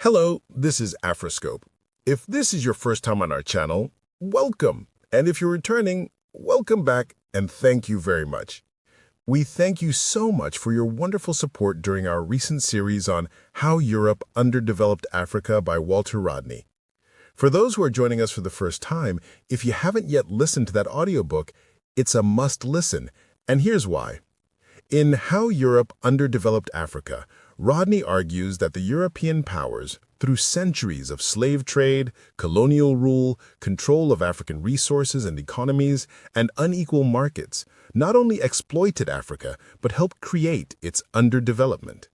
Hello, this is Afroscope. If this is your first time on our channel, welcome. And if you're returning, welcome back and thank you very much. We thank you so much for your wonderful support during our recent series on How Europe Underdeveloped Africa by Walter Rodney. For those who are joining us for the first time, if you haven't yet listened to that audiobook, it's a must listen, and here's why. In How Europe Underdeveloped Africa, Rodney argues that the European powers, through centuries of slave trade, colonial rule, control of African resources and economies, and unequal markets, not only exploited Africa, but helped create its underdevelopment.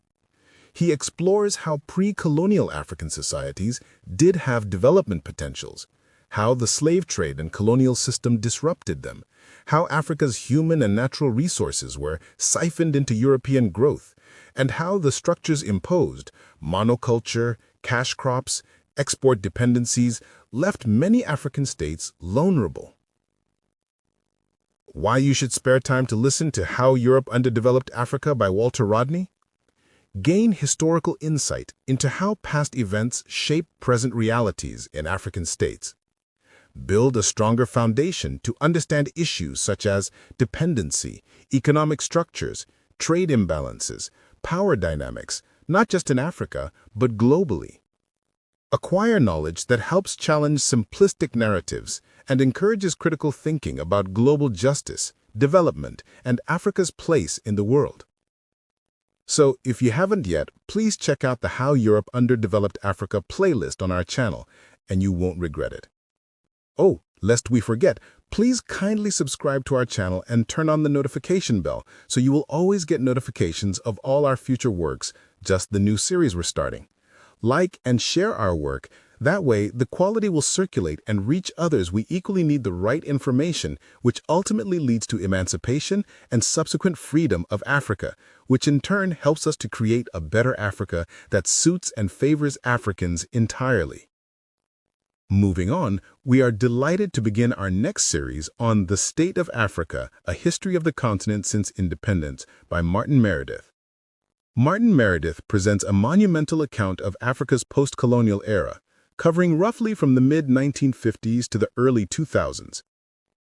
He explores how pre-colonial African societies did have development potentials, how the slave trade and colonial system disrupted them, how Africa's human and natural resources were siphoned into European growth, and how the structures imposed, monoculture, cash crops, export dependencies, left many African states vulnerable. Why you should spare time to listen to How Europe Underdeveloped Africa by Walter Rodney? Gain historical insight into how past events shape present realities in African states. Build a stronger foundation to understand issues such as dependency, economic structures, trade imbalances, power dynamics, not just in Africa, but globally. Acquire knowledge that helps challenge simplistic narratives and encourages critical thinking about global justice, development, and Africa's place in the world. So, if you haven't yet, please check out the How Europe Underdeveloped Africa playlist on our channel, and you won't regret it. Oh, lest we forget, please kindly subscribe to our channel and turn on the notification bell so you will always get notifications of all our future works, just the new series we're starting. Like and share our work. That way, the quality will circulate and reach others. We equally need the right information, which ultimately leads to emancipation and subsequent freedom of Africa, which in turn helps us to create a better Africa that suits and favors Africans entirely. Moving on, we are delighted to begin our next series on The State of Africa, A History of the Continent Since Independence by Martin Meredith. Martin Meredith presents a monumental account of Africa's post-colonial era, covering roughly from the mid-1950s to the early 2000s.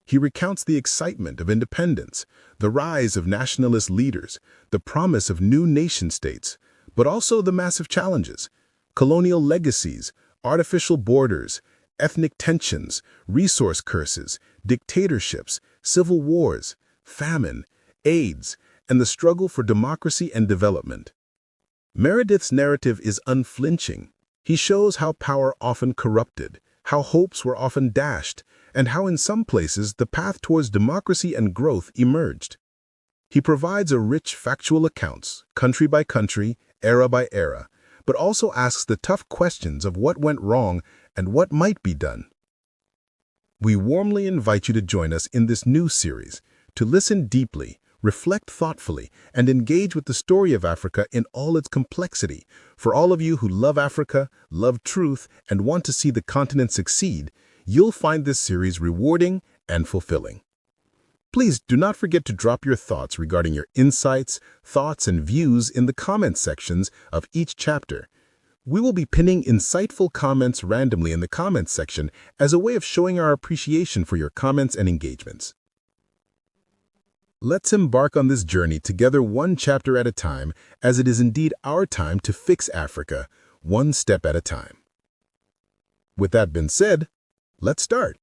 He recounts the excitement of independence, the rise of nationalist leaders, the promise of new nation-states, but also the massive challenges, colonial legacies, artificial borders, ethnic tensions, resource curses, dictatorships, civil wars, famine, AIDS, and the struggle for democracy and development. Meredith's narrative is unflinching. He shows how power often corrupted, how hopes were often dashed, and how in some places the path towards democracy and growth emerged. He provides a rich factual accounts, country by country, era by era, but also asks the tough questions of what went wrong and what might be done. We warmly invite you to join us in this new series, to listen deeply, reflect thoughtfully, and engage with the story of Africa in all its complexity. For all of you who love Africa, love truth, and want to see the continent succeed, you'll find this series rewarding and fulfilling. Please do not forget to drop your thoughts regarding your insights, thoughts, and views in the comments sections of each chapter. We will be pinning insightful comments randomly in the comments section as a way of showing our appreciation for your comments and engagements. Let's embark on this journey together, one chapter at a time, as it is indeed our time to fix Africa, one step at a time. With that being said, let's start.